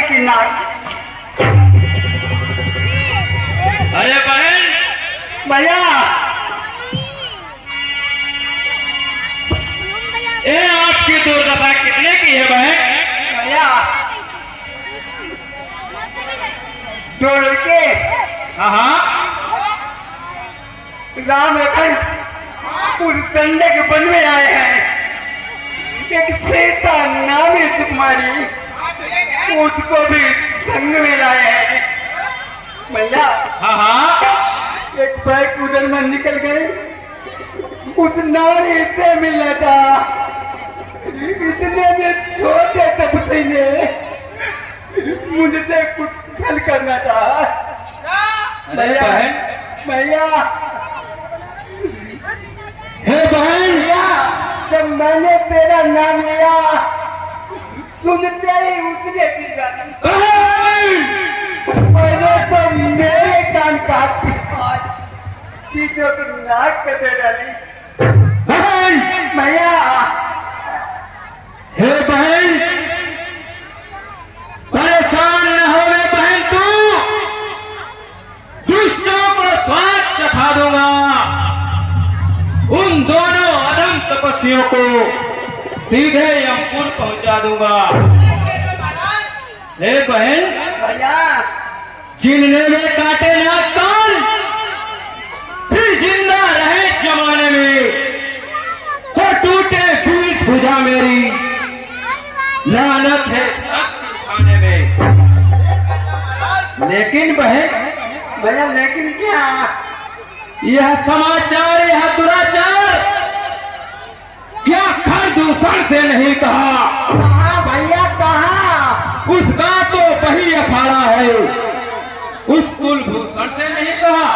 की नाक। अरे बहन भैया ये आपकी दुर्दशा कितने की है बहन? भैया दो लड़के हाँ राम लखन उस दंडे के वन में आए हैं। एक सीता नामी सुकुमारी उसको भी संग में लाए हैं। भैया हाँ एक बैग उधर में निकल गई, उस नारी से मिलना था। इतने में छोटे से पसीने मुझसे कुछ छल करना था। अरे बहन भैया हे बहन भैया जब मैंने तेरा नाम लिया सुनते ही उसने दी जाती। पहले तो मेरे कान काटती पीछे की नाक पे दे डाली। बहन भैया हे बहन परेशान न हो रे बहन, तू दुष्टों को स्वाद चखा दूंगा। उन दोनों अधम तपस्वियों को सीधे यमपुर पहुंचा दूंगा। हे बहन भैया जिनने में काटे ना कान फिर जिंदा रहे जमाने में तो टूटे 20 भुजा मेरी लानत है खाने में। लेकिन बहन भैया लेकिन क्या? यह समाचार यह दुराचार क्या खरदूषण से नहीं कहा? कहाँ भैया कहाँ? उसका तो वही अखाड़ा है, उस कुलभूषण से नहीं कहा।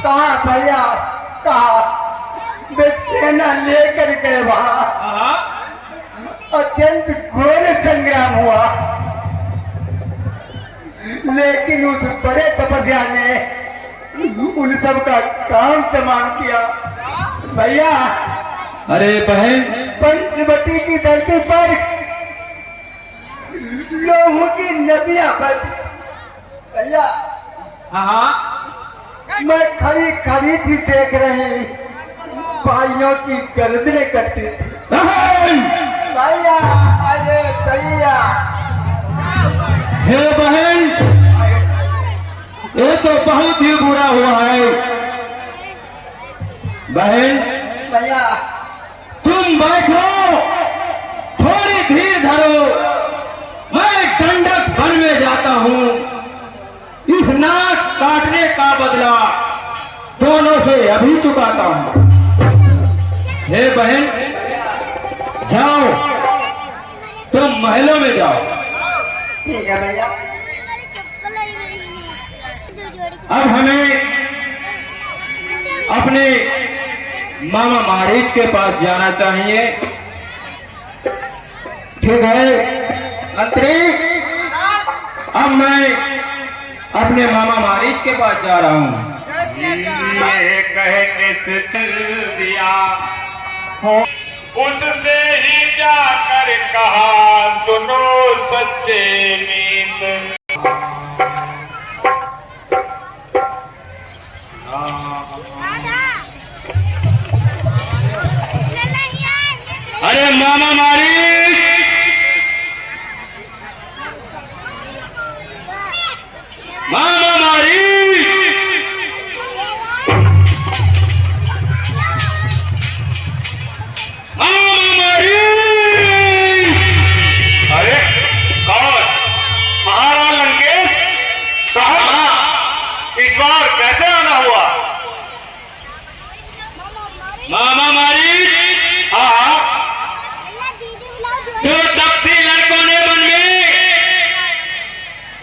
कहाँ भैया कहाँ? वे सेना लेकर गए वहाँ, अत्यंत घोर संग्राम हुआ, लेकिन उस बड़े तपस्या ने उन सब का काम तमाम किया। भैया अरे बहन पंचवटी की धरती पर लोगों की नदियां बहती। भैया मैं खड़ी खड़ी थी देख रही भाइयों की गर्दनें कटती थी। भैया अरे भैया हे बहन ये तो बहुत ही बुरा हुआ है। बहन भैया तुम बैठो, थोड़ी धीर धरो, मैं गंडक वन में जाता हूँ। इस नाक काटने का बदला दोनों से अभी चुकाता हूँ। हे बहन जाओ, तुम महलों में जाओ। ठीक है भैया। अब हमें अपने मामा मारीच के पास जाना चाहिए। ठीक है मंत्री, अब मैं अपने मामा मारीच के पास जा रहा हूँ। ये कहने से दिल दिया उससे ही जाकर कहा सुनो सच्चे मीत। अरे मामा मारीच, मामा मारीच, मामा मारीच। अरे कौन? महाराज लंकेश साहब, इस बार कैसे आना हुआ? मामा मारीच, हाँ जो दक्षी लड़कों ने मन में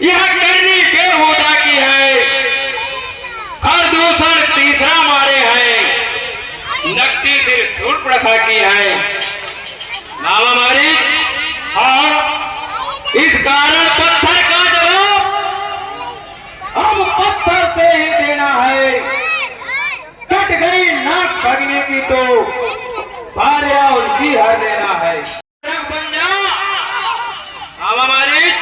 यह करनी बेहुदा की है, खरदूषण तीसरा मारे हैं, नकटी सिर सूर्पणखा की है। मामा मारीच, हाँ इस कारण पत्थर का जवाब हम पत्थर से ही देना है। कट गई नाक भगने की तो भार्या उनकी हर लेना है। मामा मारीच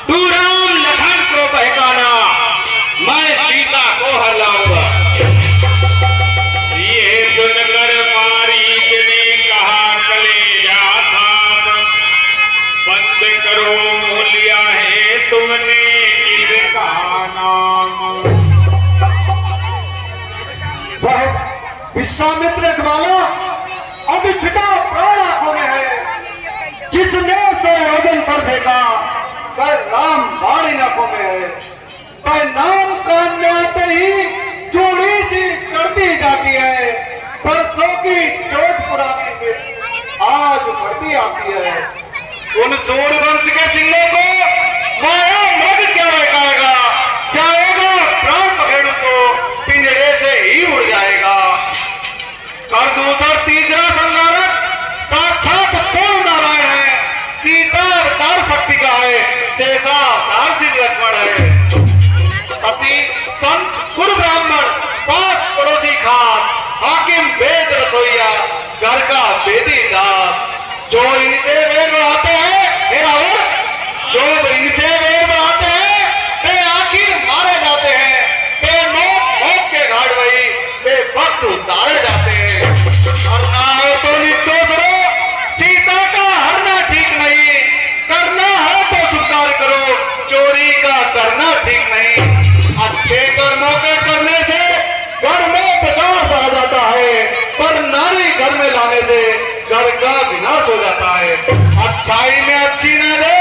तू राम लखन को बहकाना, मैं सीता को हरलाऊंगा। ये सुनकर मारीच ने कहा कलेजा था, बंद करो लिया है तुमने किसका नाम। वह विश्वामित्र वाला अभी छिटा प्राण आंखों में है, जिसने से योजन पर फेंका वह राम बाणी आंखों में है। वह नाम कान में आते ही चूड़ी सी चढ़ती जाती है, परसों की चोट पुरानी में आज बढ़ती आती है। उन सूर्यवंश के सिंहों को माया मग क्या बहकाएगा, जाएगा प्राण पखेड़ू तो पिंजरे से ही उड़ जाएगा। और दूसरा तीसरा संहारक साक्षात पूर्ण नारायण है, सीता अवतार शक्ति का है, शेषा अवतार श्री लक्ष्मण है। सती संत गुरु ब्राह्मण पास पड़ोसी खास, हाकिम वेद रसोईया घर का वेदी दास, जो इनसे वेद बढ़ाते हैं हे रावण, जो इनसे वेद बढ़ाते हैं वे आखिर मारे जाते हैं, वे मौत के घाट वही वे भक्त उतारे जाते हैं। और ना हो तो निर्दोष रहो, सीता का हरना ठीक नहीं, करना है तो स्वीकार करो, चोरी का करना ठीक नहीं। अच्छे कर्मों के करने से घर में विकास आ जाता है, पर नारी घर में लाने से घर का विनाश हो जाता है। अच्छाई में अच्छी न दे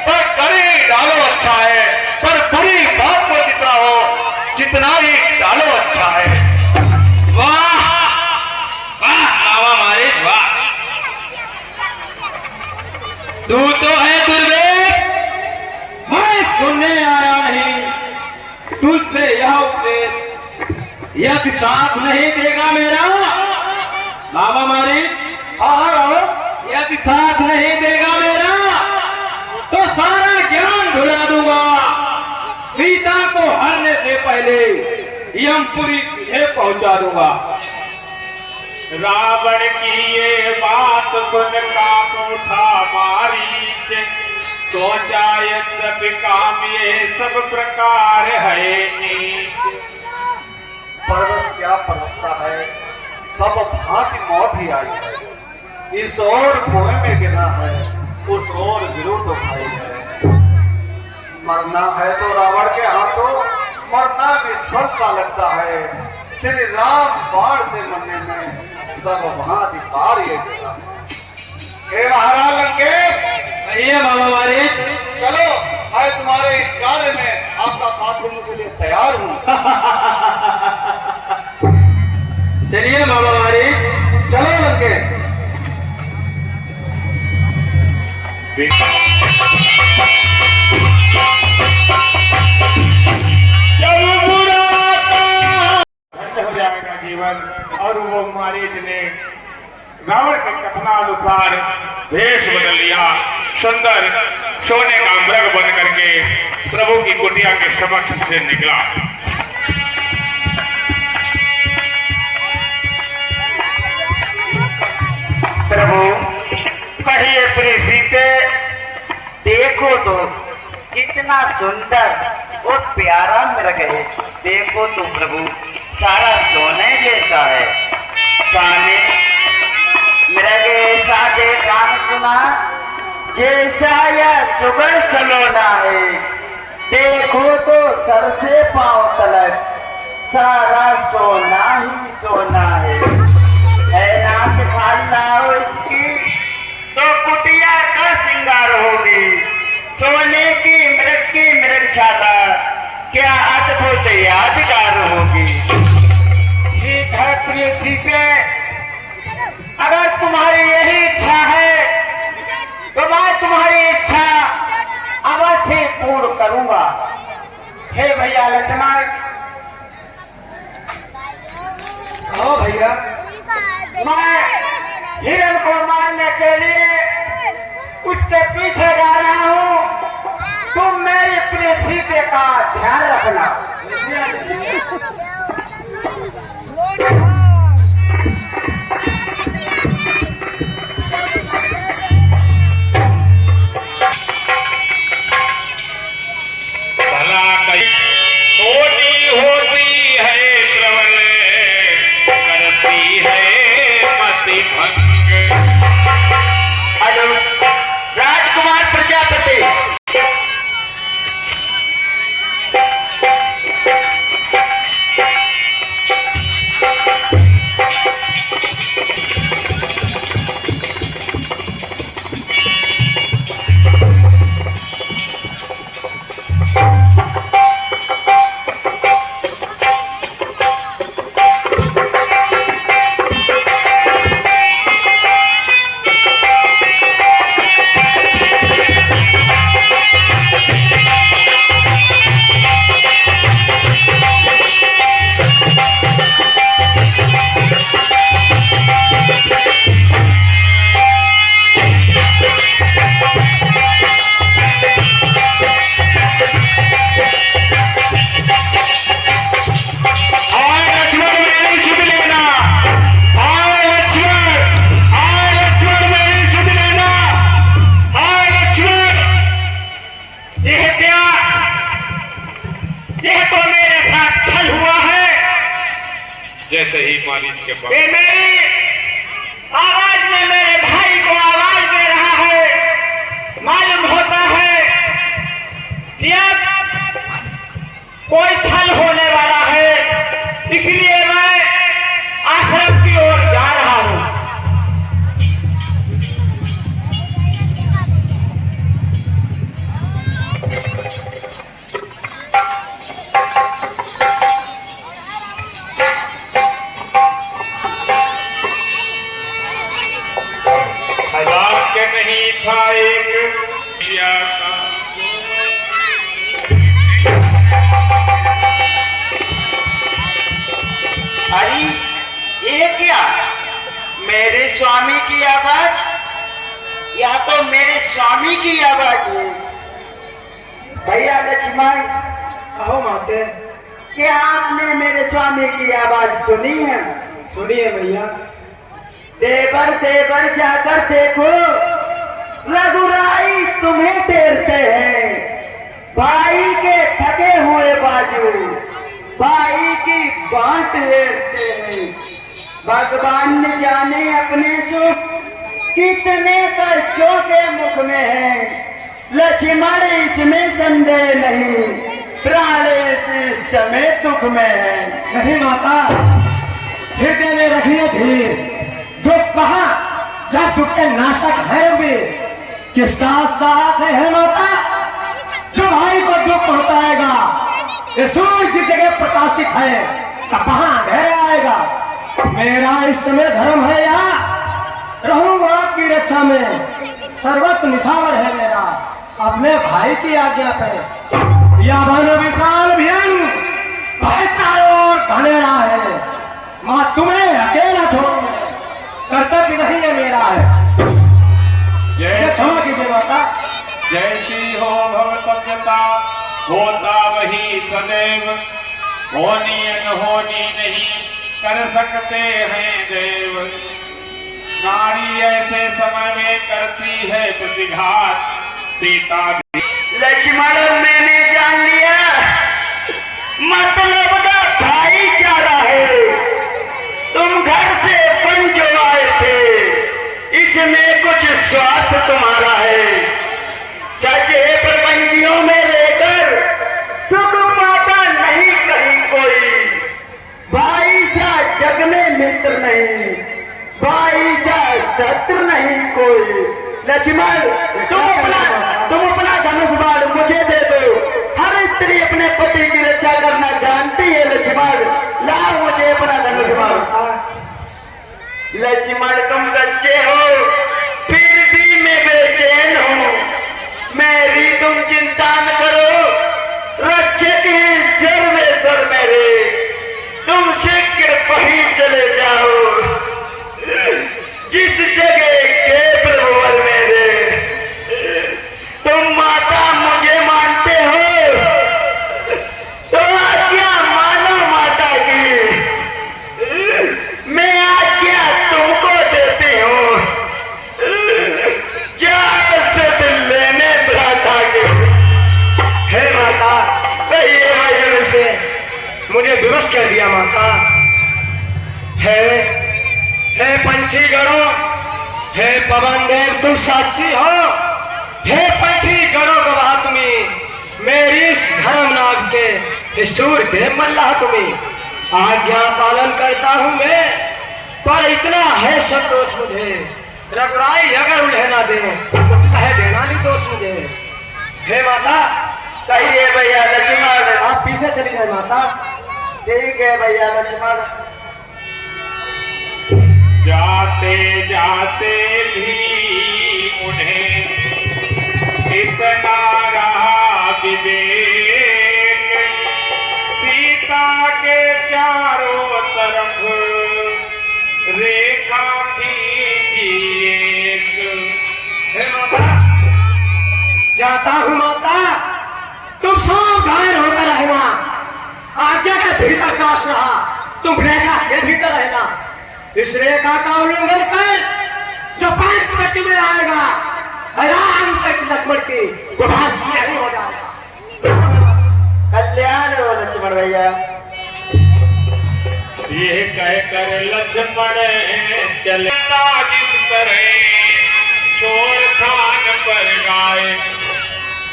पर करी डालो अच्छा है, पर बुरी बात को जितना हो जितना ही डालो अच्छा है। वाह वाह बाबा मारिच वाह, तू तो है दुर्वेद, मैं सुनने आया नहीं तुझसे यह उपदेश, यदि साथ नहीं देगा मेरा बाबा मारिच, यदि साथ नहीं देगा मेरा तो सारा ज्ञान भुला दूंगा। सीता को हरने से पहले यमपुरी तुझे पहुंचा दूंगा। रावण की ये बात सुन कांप उठा मारीच, सोचा यद्यपि काम ये सब प्रकार है नीच। परवश क्या परवशता है, सब भांति मौत ही आई है। इस ओर कुएं में गिरना है, उस ओर गिरो तो भाई है। मरना है तो रावण के हाथों, मरना भी स्थल सा लगता है। श्री राम बाण से मरने में सब भांति पार ये गिरा। हे महाराज लंकेश, ये बाबा मारिच, चलो मैं तुम्हारे इस कार्य में आपका साथ देने के लिए तैयार हूँ। चलिए बाबा मारिच, चलो लंकेश। जब बुरा धन्य हो जाएगा जीवन। और वो मारीच ने रावण के कथनानुसार वेश बदल लिया, सुंदर सोने का मृग बन करके प्रभु की कुटिया के समक्ष से निकला। प्रभु कहिए प्रिय सीते, देखो तो कितना सुंदर और प्यारा मृग है। देखो तो प्रभु सारा सोने जैसा है। साने मृग ऐसा देखा सुना, जैसा यह सुगढ़ सलोना है। देखो तो सर से पांव तलक सारा सोना ही सोना है। नाथ खाला हो इसकी तो कुटिया का श्रृंगार होगी। सोने की मृग छाता क्या अद्भुत यादगार होगी। ठीक है प्रिय सीते, अगर तुम्हारी यही इच्छा है तो मैं तुम्हारी इच्छा अवश्य पूर्ण करूंगा। हे भैया लक्ष्मण, हाँ भैया, मैं हिरण को मारने के लिए उसके पीछे जा रहा हूँ। तुम मेरी प्रिय सीते का ध्यान रखना। जैसे ही मारीच के पास ये मेरी आवाज में मेरे भाई को आवाज दे रहा है। मालूम होता है कि अब कोई छल होने वाला है, इसलिए मैं आश्रम की ओर जा रहा हूं। के नहीं था एक किया का अरे ये क्या? मेरे स्वामी की आवाज, या तो मेरे स्वामी की आवाज है। भैया लक्ष्मण, कहो माते, क्या आपने मेरे स्वामी की आवाज सुनी है? सुनिए भैया। देवर देवर जाकर देखो, रघुराई तुम्हें टेरते हैं। भाई के थके हुए बाजू भाई की बांट लेते हैं। भगवान ने जाने अपने सुख कितने कष्टों के मुख में है। लक्ष्मण इसमें संदेह नहीं, प्राण इस समय दुख में है। नहीं माता, हृदय में रखिए धीर। दुख कहा जब दुख के नाशक है वे, किसका साहस है माता जो भाई को दुख पहुंचाएगा? ये सूरज जिस जगह प्रकाशित है तब वहां अंधेरा आएगा। मेरा इस समय धर्म है यहाँ रहूं आपकी रक्षा में, सर्वस्व निछावर है मेरा अपने भाई की आज्ञा पे। या बन विशाल अभियान भाई चारों ओर घनेरा है, मां तुम्हें अकेला छोड़ूंगा, कर्तव्य नहीं है मेरा है। क्षमा कीजिए माता। जैसी हो भवतव्यता होता वही सदैव, होनी अनहोनी नहीं कर सकते हैं देव। नारी ऐसे समय में करती है प्रतिघात, सीता भी। लक्ष्मण, मैंने जान लिया मतलब का भाईचारा है। तुम घर से पंच आए थे, इसमें कुछ स्वार्थ तुम्हारा है। सचे प्रपंचियों में रहकर सुख पाता नहीं कहीं कोई। भाई सा जग में मित्र नहीं, भाई सा शत्रु नहीं कोई। लक्ष्मण, तुम अपना धनुष बाण मुझे दे दो। हर स्त्री अपने पति की रक्षा करना जानती है। लक्ष्मण, लाओ मुझे अपना धनुष बाण। लक्ष्मण, तुम सच्चे हो, फिर भी मैं बेचैन हूँ। मेरी तुम चिंता न करो, रक्षक सर्वेश्वर मेरे, तुम शीघ्र वहीं चले जाओ जिस जगह के प्रभुवर मेरे। तुम माता मुझे मानते हो तो आज्ञा मानो माता की। मैं आज्ञा तुमको देती हूँ, जाओ सुध लेने भ्राता के। हे माता, कहिए भाइयों से मुझे विवश कर दिया माता। हे पंछी गणों, हे पवन देव तुम साक्षी हो। हे पंछी गणों गवाह तुम्हें, मेरी इस धर्म नाग के सूर्य देव मल्लाह तुम्हें। आज्ञा पालन करता हूँ मैं, पर इतना है संतोष मुझे, रघुराई अगर उन्हें ना दे तो कह देना नहीं दोष मुझे। हे माता, कहिए भैया लक्ष्मण। आप पीछे चली जाए माता। ठीक है भैया लक्ष्मण। जाते जाते भी उन्हें इतना रहा विवेक, सीता के चारों तरफ रेखा खींची एक। हे माता, जाता हूँ माता, तुम सावधान होकर रहना। आज्ञा के भीतर काश रहा, तुम रेखा के भीतर रहना। इस रेखा का उल्लंघन कर जो पंचवटी में आएगा, आराम से लक्ष्मण की विभाष नहीं हो जाएगा। कल्याण हो लक्ष्मण भैया। ये कहकर लक्ष्मण चले जिस तरह छोड़ खान पर गाए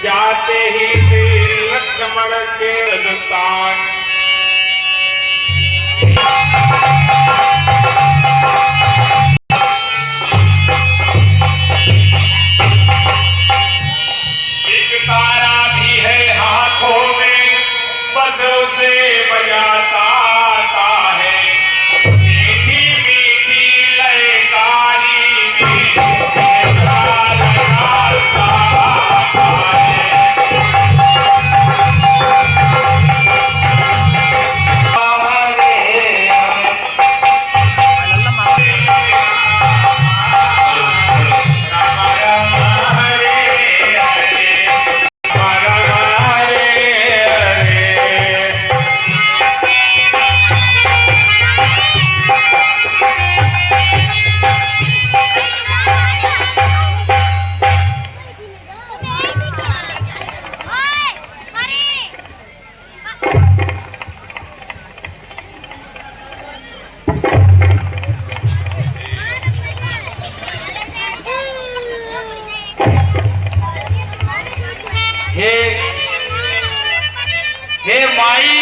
जाते ही फिर लक्ष्मण के रजतान एक तारा भी है हाथों में बस उसे बजाता है मीठी मीठी लयकारी हे माई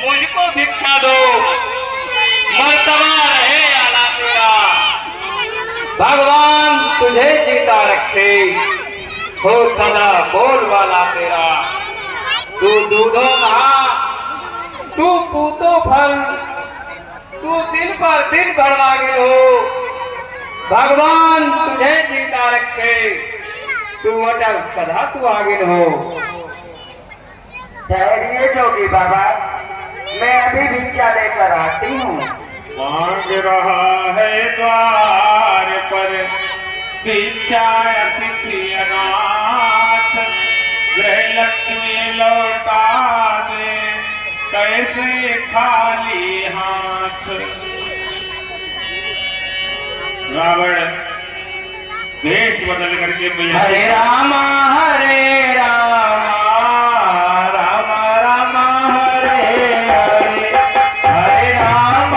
मुझको भिक्षा दो मर्तबा रहे आला तेरा भगवान तुझे जीता रखे हो सदा बोल वाला तेरा तू दूधो नहा तू पूतो फल तू दिन पर दिन बढ़वागे हो भगवान तुझे जीता रखे तू अटल सदा तू आगे हो। ठहरिए जोगी बाबा, मैं अभी भिक्षा लेकर आती हूँ। मांग रहा है द्वार पर भिक्षा अतिथि अनाथ गृह लक्ष्मी लौटा दे कैसे खाली हाथ। रावण वेश बदल करके हरे राम राम राम हरे हरे हरे राम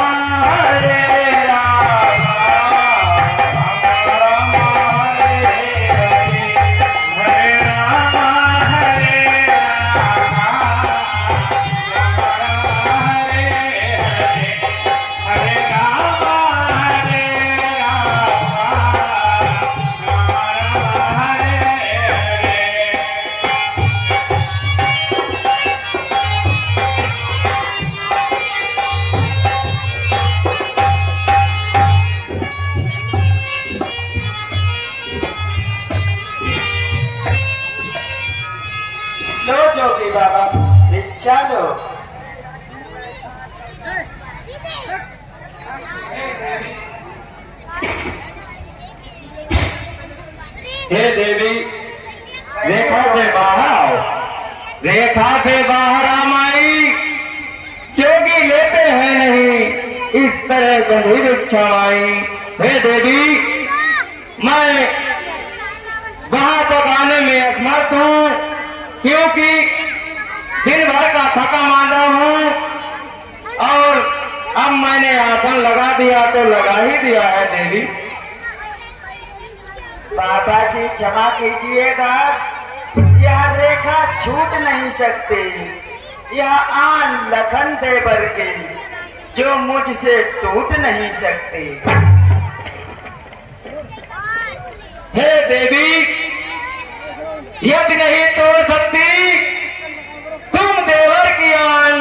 राम हरे हरे हरे राम हरे राम हरे लो जोगी बाबा भिक्षा लो। हे देवी रेखा से बाहर आओ, रेखा से बाहर आ माई, जोगी लेते हैं नहीं इस तरह बंधी भिक्षा माई। हे देवी मैं वहां तक आने में असमर्थ हूँ क्योंकि दिन भर का थका मांदा हूँ और अब मैंने आसन लगा दिया तो लगा ही दिया है देवी। बाबा जी क्षमा कीजिएगा, यह रेखा छूट नहीं सकती। यह आन लखन देवर की जो मुझसे टूट नहीं सकती। हे देवी यदि नहीं तोड़ सकती तुम देवर की आन,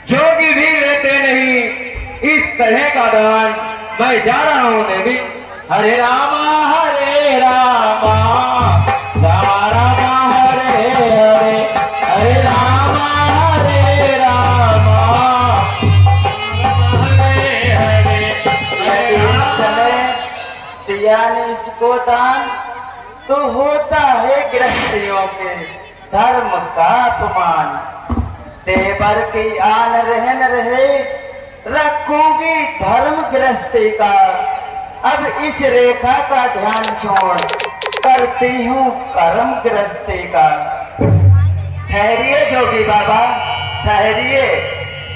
जोगी भी लेते नहीं इस तरह का दान। मैं जा रहा हूँ देवी। हरे राम राम राम हरे हरे हरे राम हरे हरे इस समय दिया ने इसको दान तो होता है गृहस्थियों के धर्म का अपमान। देवर की आन रहन रहे रखूंगी धर्म गृहस्थी का। अब इस रेखा का ध्यान छोड़ करती हूँ कर्म गृहस्थी का। ठहरिए जोगी बाबा ठहरिए,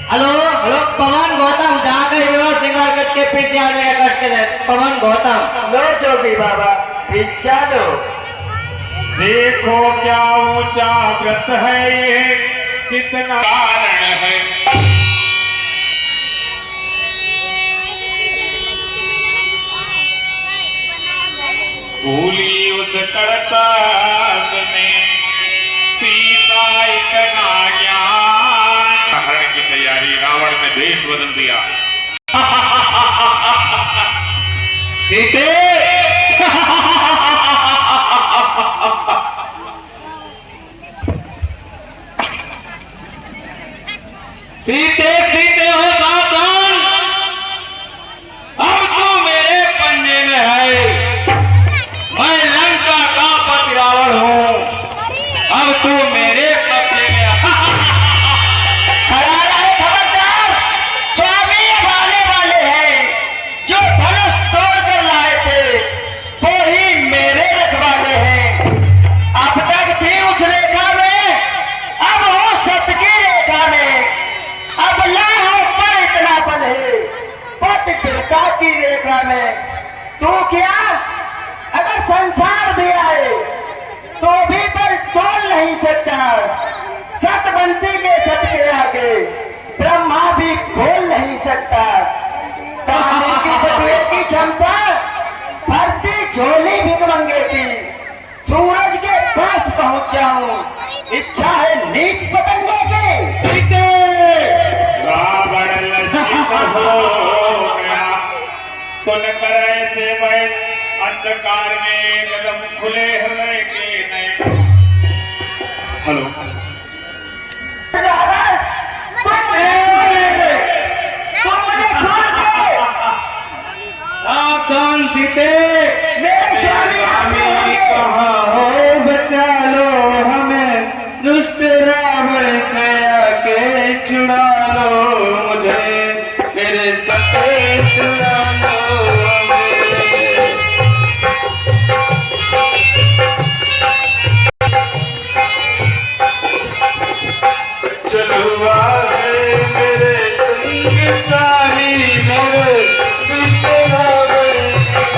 हेलो हेलो, पवन गौतम जहाँ का यूनिवर्स सिंगारगंज के पीछे आ जाएगा कट के पवन गौतम। लो जोगी बाबा पीछा लो। देखो क्या ऊंचा व्रत है ये, कितना कारण है। भूली उस करतब में सीता इतना ज्ञान। हरण की तैयारी, रावण ने भेष बदल दिया। सीते सीते सीते हो सावधान, अब तू मेरे पंजे में है। मैं लंका का पति रावण हूँ, अब तू मेरे कब्जे में है। खड़ा रहे खबरदार, स्वामी अब आने वाले हैं। जो धनुष तोड़ कर लाए थे वो ही मेरे रखवाले हैं। अब तक थी उस रेखा में, अब हो सत्य की रेखा में। अब लाहों पर इतना बल है पतिव्रता की रेखा में। तू क्या अगर संसार भी आए तो भी बल तोड़ नहीं सकता। सतबंती के सत के आगे ब्रह्मा भी बोल नहीं सकता। ताने की बटुए की क्षमता भरती झोली भिखमंगे की। सूरज के पास पहुंच जाऊं, इच्छा है नीच पतंगे की। रावण लज्जित हो गया सुनकर ऐसे मैं, अंधकार में कदम खुले हृदय